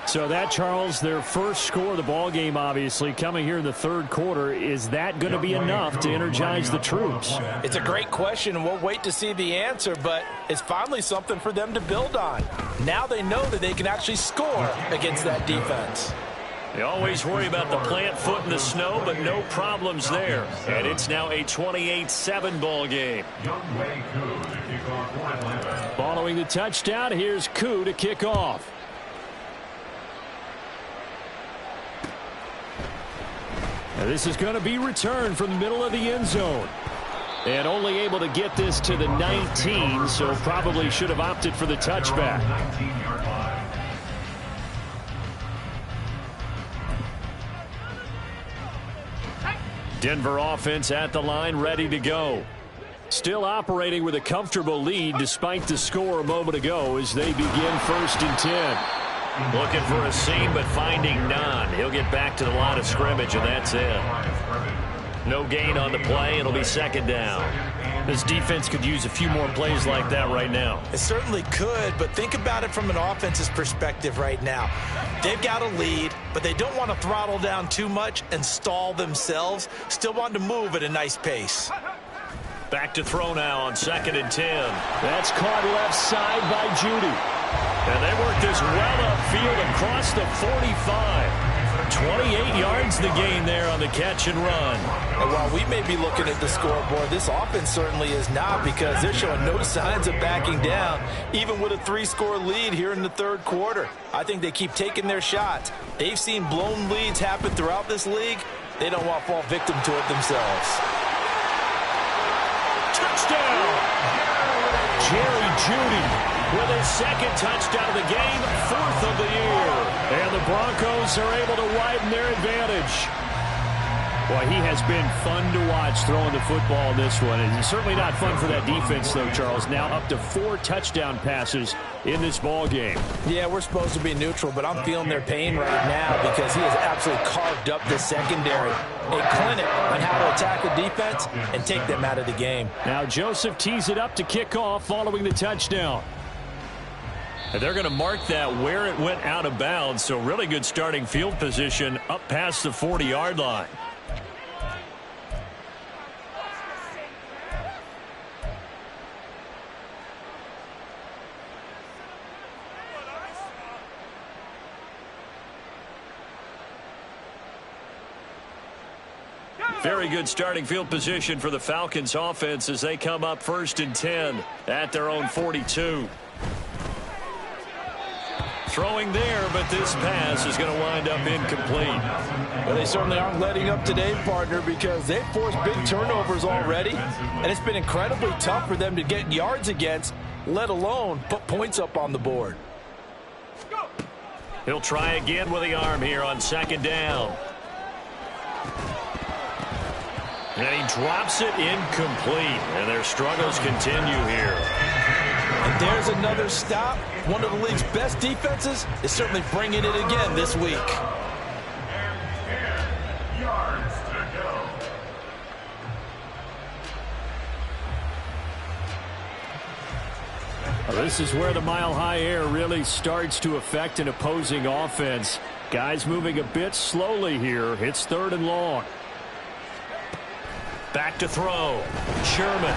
So that, Charles, their first score of the ball game, obviously, coming here in the 3rd quarter. Is that going to be enough to energize the troops? It's a great question, and we'll wait to see the answer, but it's finally something for them to build on. Now they know that they can actually score against that defense. They always worry about the plant foot in the snow, but no problems there. And it's now a 28-7 ball game. Following the touchdown, here's Koo to kick off. Now this is going to be returned from the middle of the end zone. And only able to get this to the 19, so probably should have opted for the touchback. Denver offense at the line, ready to go. Still operating with a comfortable lead despite the score a moment ago as they begin 1st and 10. Looking for a seam, but finding none. He'll get back to the line of scrimmage, and that's it. No gain on the play. It'll be 2nd down. This defense could use a few more plays like that right now. It certainly could, but think about it from an offense's perspective right now. They've got a lead, but they don't want to throttle down too much and stall themselves. Still want to move at a nice pace. Back to throw now on 2nd and 10. That's caught left side by Judy. And they work this well upfield across the 45. 28 yards the gain there on the catch and run. And while we may be looking at the scoreboard, this offense certainly is not, because they're showing no signs of backing down, even with a 3-score lead here in the 3rd quarter. I think they keep taking their shots. They've seen blown leads happen throughout this league. They don't want to fall victim to it themselves. Touchdown! Jerry Judy with his 2nd touchdown of the game, 4th of the year. And the Broncos are able to widen their advantage. Boy, he has been fun to watch throwing the football in this one. And it's certainly not fun for that defense, though, Charles. Now up to 4 touchdown passes in this ball game. Yeah, we're supposed to be neutral, but I'm feeling their pain right now because he has absolutely carved up the secondary. A clinic on how to attack the defense and take them out of the game. Now Joseph tees it up to kick off following the touchdown. And they're going to mark that where it went out of bounds, so really good starting field position up past the 40-yard line. Very good starting field position for the Falcons offense as they come up 1st and 10 at their own 42. Throwing there, but this pass is going to wind up incomplete. Well, they certainly aren't letting up today, partner, because they've forced big turnovers already, and it's been incredibly tough for them to get yards against, let alone put points up on the board. He'll try again with the arm here on 2nd down. And he drops it incomplete, and their struggles continue here. And there's another stop. One of the league's best defenses is certainly bringing it again this week. Yards to go. Well, this is where the mile-high air really starts to affect an opposing offense. Guys moving a bit slowly here. It's 3rd and long. Back to throw. Sherman.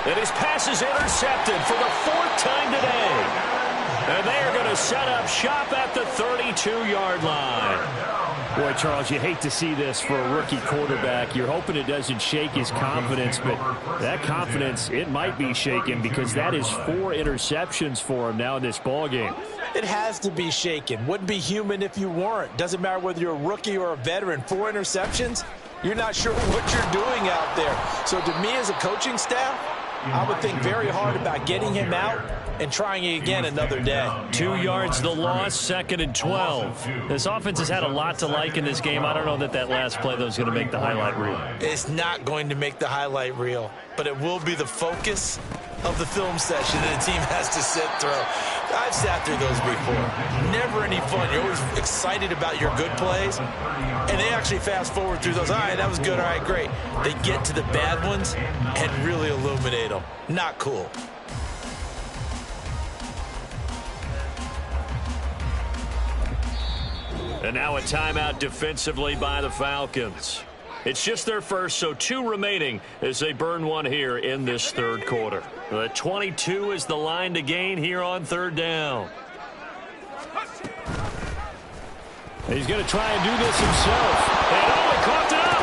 And his pass is intercepted for the 4th time today. And they are going to set up shop at the 32-yard line. Boy, Charles, you hate to see this for a rookie quarterback. You're hoping it doesn't shake his confidence, but that confidence, it might be shaken because that is 4 interceptions for him now in this ballgame. It has to be shaken. Wouldn't be human if you weren't. Doesn't matter whether you're a rookie or a veteran. 4 interceptions, you're not sure what you're doing out there. So to me as a coaching staff, I would think very hard about getting him out and trying it again another day. 2 yards the loss, 2nd and 12. This offense has had a lot to like in this game. I don't know that last play, though, is going to make the highlight reel. It's not going to make the highlight reel, but it will be the focus of the film session that the team has to sit through. I've sat through those before. Never any fun. You're always excited about your good plays, and they actually fast forward through those. All right, that was good. All right, great. They get to the bad ones and really illuminate them. Not cool. And now a timeout defensively by the Falcons. It's just their first, so 2 remaining as they burn one here in this 3rd quarter. The 22 is the line to gain here on 3rd down. He's going to try and do this himself. And he coughed it up.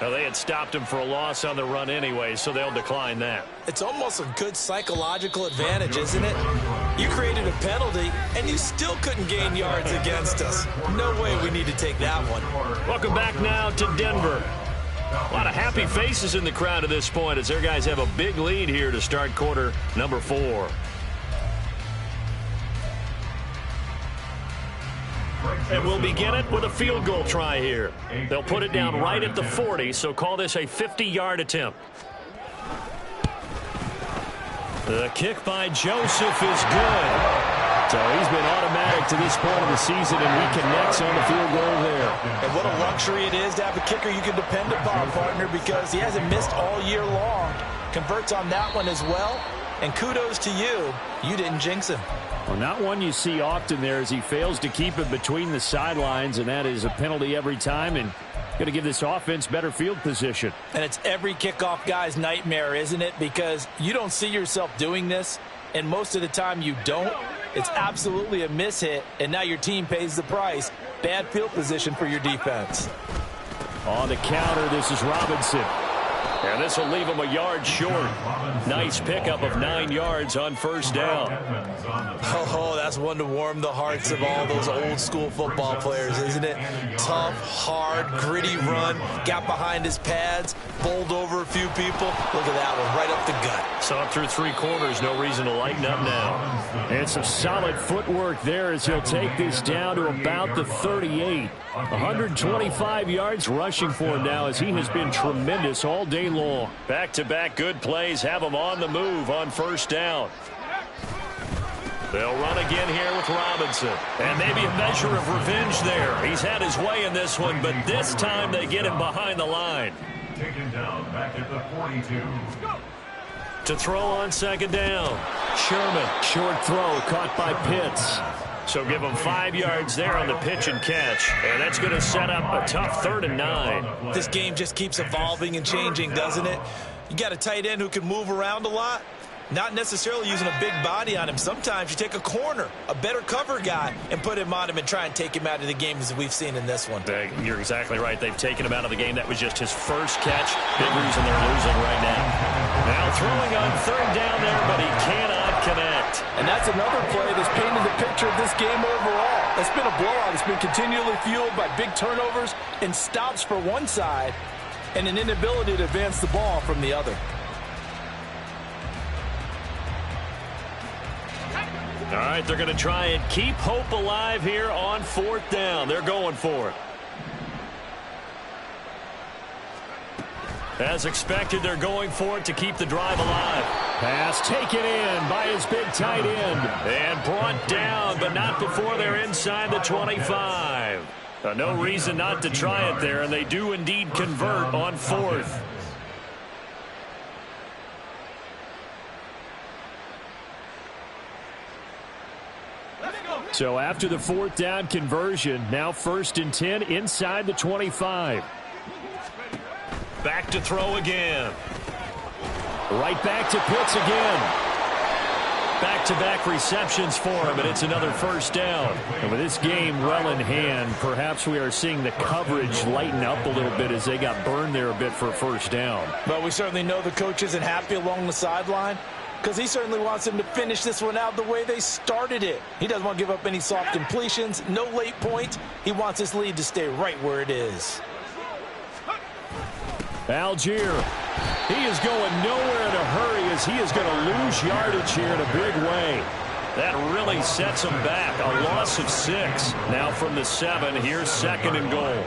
Well, they had stopped him for a loss on the run anyway, so they'll decline that. It's almost a good psychological advantage, isn't it? You created a penalty, and you still couldn't gain yards against us. No way we need to take that one. Welcome back now to Denver. A lot of happy faces in the crowd at this point as their guys have a big lead here to start quarter number 4. And we'll begin it with a field goal try here. They'll put it down right at the 40, so call this a 50-yard attempt. The kick by Joseph is good. So he's been automatic to this point of the season, and he connects on the field goal there. And what a luxury it is to have a kicker you can depend upon, partner, because he hasn't missed all year long. Converts on that one as well. And kudos to you. You didn't jinx him. Well, not one you see often there as he fails to keep it between the sidelines, and that is a penalty every time, and going to give this offense better field position. And it's every kickoff guy's nightmare, isn't it? Because you don't see yourself doing this, and most of the time you don't. It's absolutely a mishit, and now your team pays the price. Bad field position for your defense. On the counter, this is Robinson. And this will leave him a yard short. Nice pickup of 9 yards on 1st down. Oh, that's one to warm the hearts of all those old school football players, isn't it? Tough, hard, gritty run. Got behind his pads, bowled over a few people. Look at that one, right up the gut. Saw it through 3 quarters. No reason to lighten up now. And some solid footwork there as he'll take this down to about the 38. 125 yards rushing for him now as he has been tremendous all day long. Back-to-back good plays have him on the move on 1st down. They'll run again here with Robinson. And maybe a measure of revenge there. He's had his way in this one, but this time they get him behind the line. Taken down back at the 42. To throw on 2nd down. Sherman, short throw caught by Pitts. So give him 5 yards there on the pitch and catch. And that's going to set up a tough 3rd and 9. This game just keeps evolving and changing, doesn't it? You got a tight end who can move around a lot. Not necessarily using a big body on him. Sometimes you take a corner, a better cover guy, and put him on him and try and take him out of the game as we've seen in this one. You're exactly right. They've taken him out of the game. That was just his first catch. Big reason they're losing right now. Now throwing on third down there, but he cannot connect. And that's another play that's painted the picture of this game overall. It's been a blowout. It's been continually fueled by big turnovers and stops for one side and an inability to advance the ball from the other. All right, they're going to try and keep hope alive here on fourth down. They're going for it. As expected, they're going for it to keep the drive alive. Pass taken in by his big tight end. And brought down, but not before they're inside the 25. No reason not to try it there, and they do indeed convert on fourth. So after the fourth down conversion, now 1st and 10 inside the 25. Back to throw again. Right back to Pitts again. Back-to-back receptions for him, and it's another first down. And with this game well in hand, perhaps we are seeing the coverage lighten up a little bit as they got burned there a bit for a first down. But we certainly know the coach isn't happy along the sideline, because he certainly wants them to finish this one out the way they started it. He doesn't want to give up any soft completions, no late points. He wants his lead to stay right where it is. Algier, he is going nowhere in a hurry as he is going to lose yardage here in a big way. That really sets him back. A loss of 6. Now from the 7, here's 2nd and goal.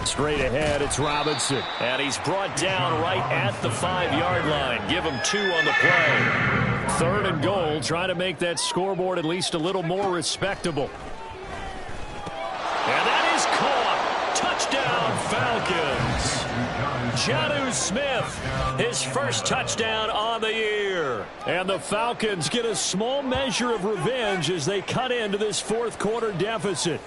Straight ahead, it's Robinson. And he's brought down right at the 5-yard line. Give him 2 on the play. 3rd and goal, trying to make that scoreboard at least a little more respectable. And that is caught. Touchdown, Falcons. Jonnu Smith, his first touchdown on the year. And the Falcons get a small measure of revenge as they cut into this fourth quarter deficit.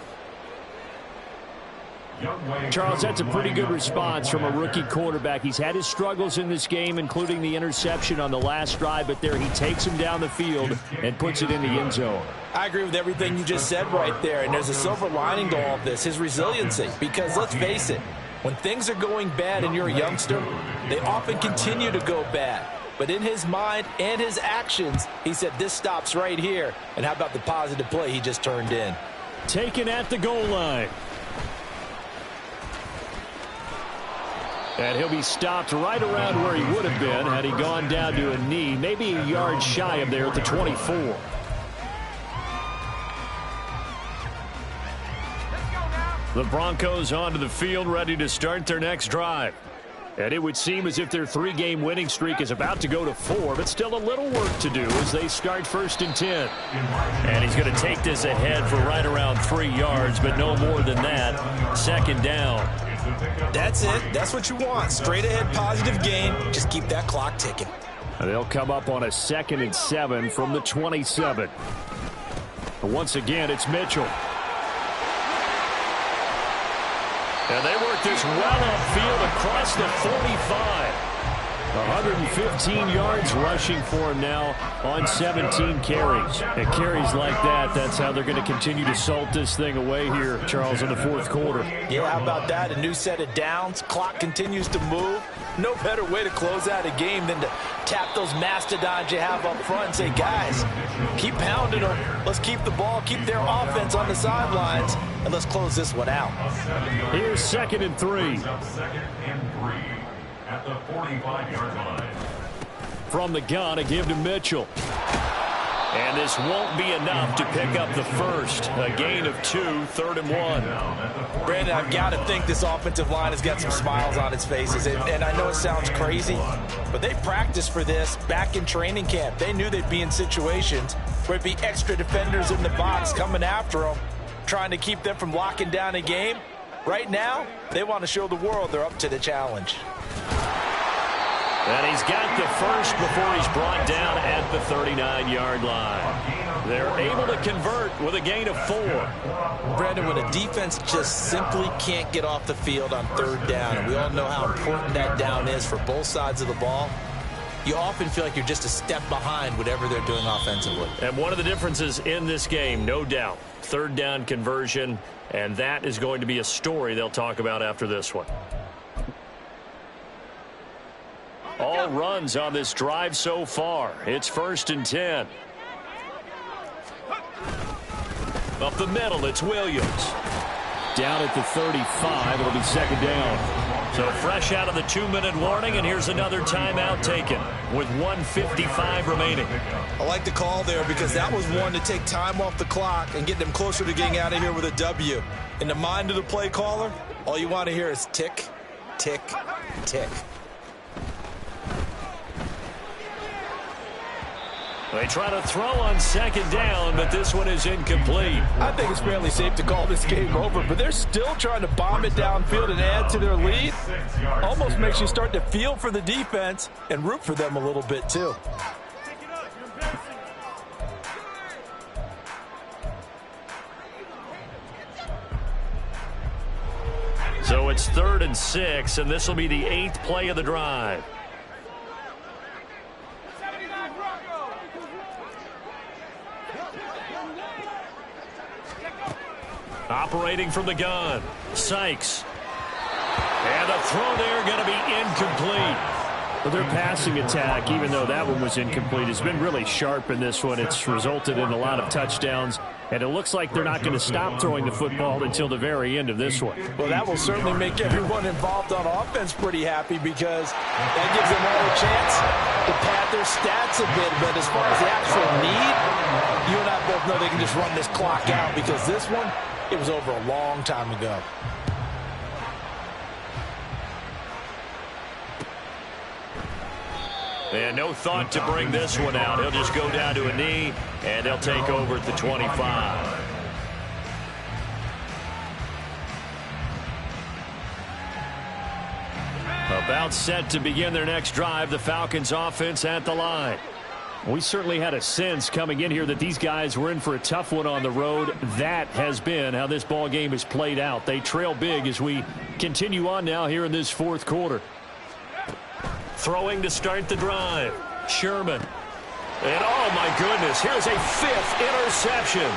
Charles, that's a pretty good response from a rookie quarterback. He's had his struggles in this game, including the interception on the last drive, but there he takes him down the field and puts it in the end zone. I agree with everything you just said right there, and there's a silver lining to all of this, his resiliency. Because let's face it, when things are going bad and you're a youngster, they often continue to go bad. But in his mind and his actions, he said this stops right here. And how about the positive play he just turned in? Taken at the goal line. And he'll be stopped right around where he would have been had he gone down to a knee, maybe a yard shy of there at the 24. The Broncos onto the field, ready to start their next drive. And it would seem as if their 3-game winning streak is about to go to 4, but still a little work to do as they start 1st and 10. And he's going to take this ahead for right around 3 yards, but no more than that. 2nd down. That's it. That's what you want. Straight ahead, positive gain. Just keep that clock ticking. And they'll come up on a 2nd and 7 from the 27. But once again, it's Mitchell. And they work this well upfield across the 45. 115 yards rushing for him now on 17 carries. And carries like that, that's how they're going to continue to salt this thing away here, Charles, in the fourth quarter. Yeah, how about that? A new set of downs. Clock continues to move. No better way to close out a game than to tap those mastodons you have up front and say, guys, keep pounding them. Let's keep the ball, keep their offense on the sidelines, and let's close this one out. Here's 2nd and 3. 2nd and 3 at the 45-yard line. From the gun, a give to Mitchell. And this won't be enough to pick up the first. A gain of 2, 3rd and 1. Brandon, I've got to think this offensive line has got some smiles on its faces. And I know it sounds crazy, but they practiced for this back in training camp. They knew they'd be in situations where it'd be extra defenders in the box coming after them, trying to keep them from locking down a game. Right now, they want to show the world they're up to the challenge. And he's got the first before he's brought down at the 39-yard line. They're able to convert with a gain of 4. Brandon, when a defense just simply can't get off the field on third down, and we all know how important that down is for both sides of the ball, you often feel like you're just a step behind whatever they're doing offensively. And one of the differences in this game, no doubt, third down conversion, and that is going to be a story they'll talk about after this one. All runs on this drive so far. It's 1st and 10. Up the middle, it's Williams. Down at the 35, it'll be 2nd down. So fresh out of the 2-minute warning, and here's another timeout taken with 1:55 remaining. I like the call there because that was one to take time off the clock and get them closer to getting out of here with a W. In the mind of the play caller, all you want to hear is tick, tick, tick. They try to throw on 2nd down, but this one is incomplete. I think it's fairly safe to call this game over, but they're still trying to bomb it downfield and add to their lead. Almost makes you start to feel for the defense and root for them a little bit too. So it's 3rd and 6, and this will be the 8th play of the drive. Operating from the gun, Sykes. And a throw there going to be incomplete. Well, their passing attack, even though that one was incomplete, has been really sharp in this one. It's resulted in a lot of touchdowns, and it looks like they're not going to stop throwing the football until the very end of this one. Well, that will certainly make everyone involved on offense pretty happy because that gives them all a chance to pad their stats a bit. But as far as the actual need, you and I both know they can just run this clock out because this one, it was over a long time ago. And no thought to bring this one out. He'll just go down to a knee, and they'll take over at the 25. About set to begin their next drive, the Falcons offense at the line. We certainly had a sense coming in here that these guys were in for a tough one on the road. That has been how this ball game has played out. They trail big as we continue on now here in this 4th quarter. Throwing to start the drive, Sherman. And oh my goodness, here's a 5th interception.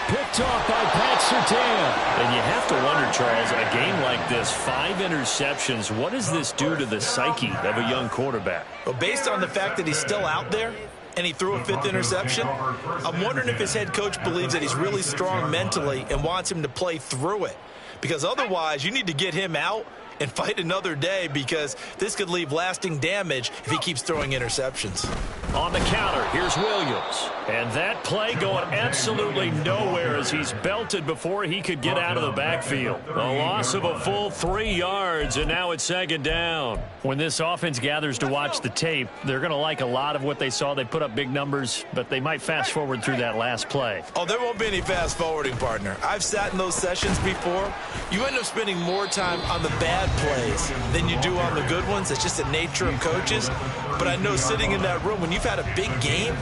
Picked off by Pat Surtain. And you have to wonder, Charles, a game like this, 5 interceptions, what does this do to the psyche of a young quarterback? Well, based on the fact that he's still out there and he threw a 5th interception, I'm wondering if his head coach believes that he's really strong mentally and wants him to play through it. Because otherwise, you need to get him out and fight another day because this could leave lasting damage if he keeps throwing interceptions. On the counter, here's Williams. And that play going absolutely nowhere as he's belted before he could get out of the backfield. A loss of a full 3 yards, and now it's 2nd down. When this offense gathers to watch the tape, they're going to like a lot of what they saw. They put up big numbers, but they might fast forward through that last play. Oh, there won't be any fast forwarding, partner. I've sat in those sessions before. You end up spending more time on the bad plays than you do on the good ones. It's just the nature of coaches. But I know sitting in that room, when you've had a big game,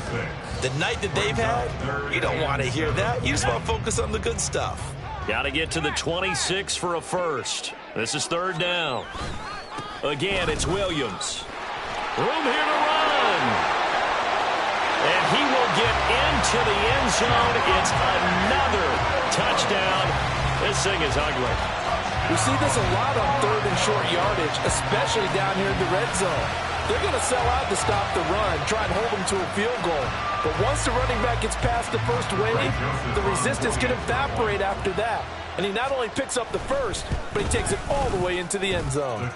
the night that they've had, you don't want to hear that. You just want to focus on the good stuff. Got to get to the 26 for a first. This is 3rd down. Again, it's Williams. Room here to run. And he will get into the end zone. It's another touchdown. This thing is ugly. We see this a lot on 3rd and short yardage, especially down here in the red zone. They're going to sell out to stop the run, try and hold them to a field goal. But once the running back gets past the first wave, the resistance can evaporate after that. And he not only picks up the first, but he takes it all the way into the end zone.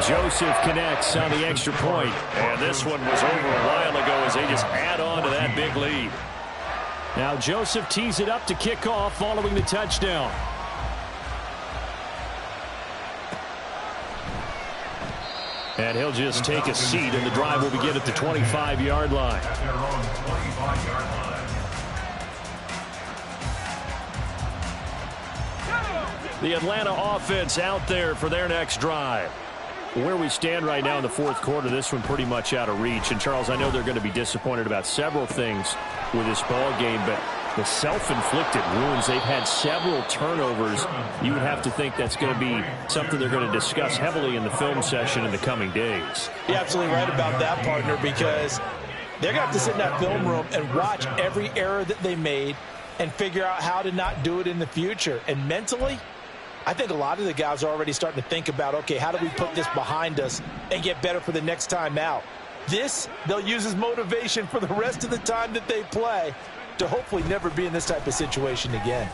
Joseph connects on the extra point. And this one was over a while ago as they just add on to that big lead. Now Joseph tees it up to kick off following the touchdown. And he'll just take a seat, and the drive will begin at the 25-yard line. The Atlanta offense out there for their next drive. Where we stand right now in the fourth quarter, this one pretty much out of reach. And, Charles, I know they're going to be disappointed about several things with this ball game, but the self-inflicted wounds, they've had several turnovers. You would have to think that's going to be something they're going to discuss heavily in the film session in the coming days. You're absolutely right about that, partner, because they're going to have to sit in that film room and watch every error that they made and figure out how to not do it in the future. And mentally, I think a lot of the guys are already starting to think about, okay, how do we put this behind us and get better for the next time out? This, they'll use as motivation for the rest of the time that they play to hopefully never be in this type of situation again.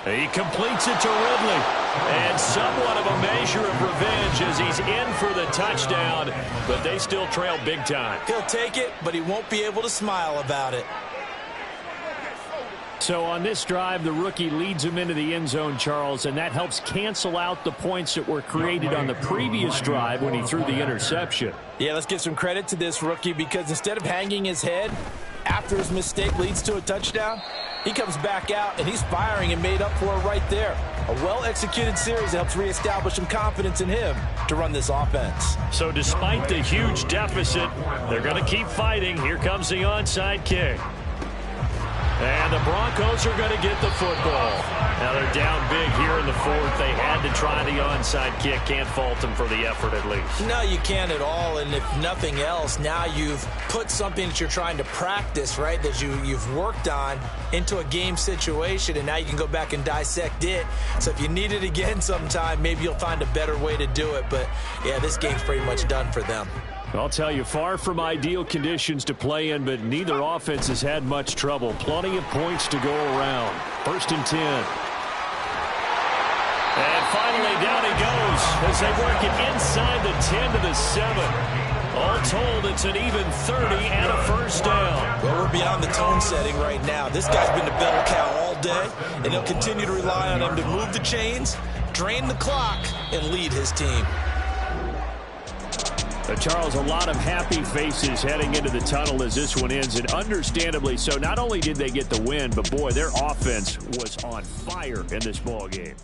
He completes it to Ridley. And somewhat of a measure of revenge as he's in for the touchdown, but they still trail big time. He'll take it, but he won't be able to smile about it. So on this drive, the rookie leads him into the end zone, Charles, and that helps cancel out the points that were created on the previous drive when he threw the interception. Yeah, let's give some credit to this rookie, because instead of hanging his head after his mistake leads to a touchdown, he comes back out and he's firing and made up for it right there. A well-executed series helps reestablish some confidence in him to run this offense. So despite the huge deficit, they're going to keep fighting. Here comes the onside kick. And the Broncos are going to get the football. Now they're down big here in the fourth. They had to try the onside kick. Can't fault them for the effort at least. No, you can't at all. And if nothing else, now you've put something that you're trying to practice, right, that you've worked on into a game situation, and now you can go back and dissect it. So if you need it again sometime, maybe you'll find a better way to do it. But, yeah, this game's pretty much done for them. I'll tell you, far from ideal conditions to play in, but neither offense has had much trouble. Plenty of points to go around. 1st and 10. And finally, down he goes as they work it inside the 10 to the 7. All told, it's an even 30 and a first down. Well, we're beyond the tone setting right now. This guy's been the bell cow all day, and he'll continue to rely on him to move the chains, drain the clock, and lead his team. Charles, a lot of happy faces heading into the tunnel as this one ends, and understandably so. Not only did they get the win, but, boy, their offense was on fire in this ball game.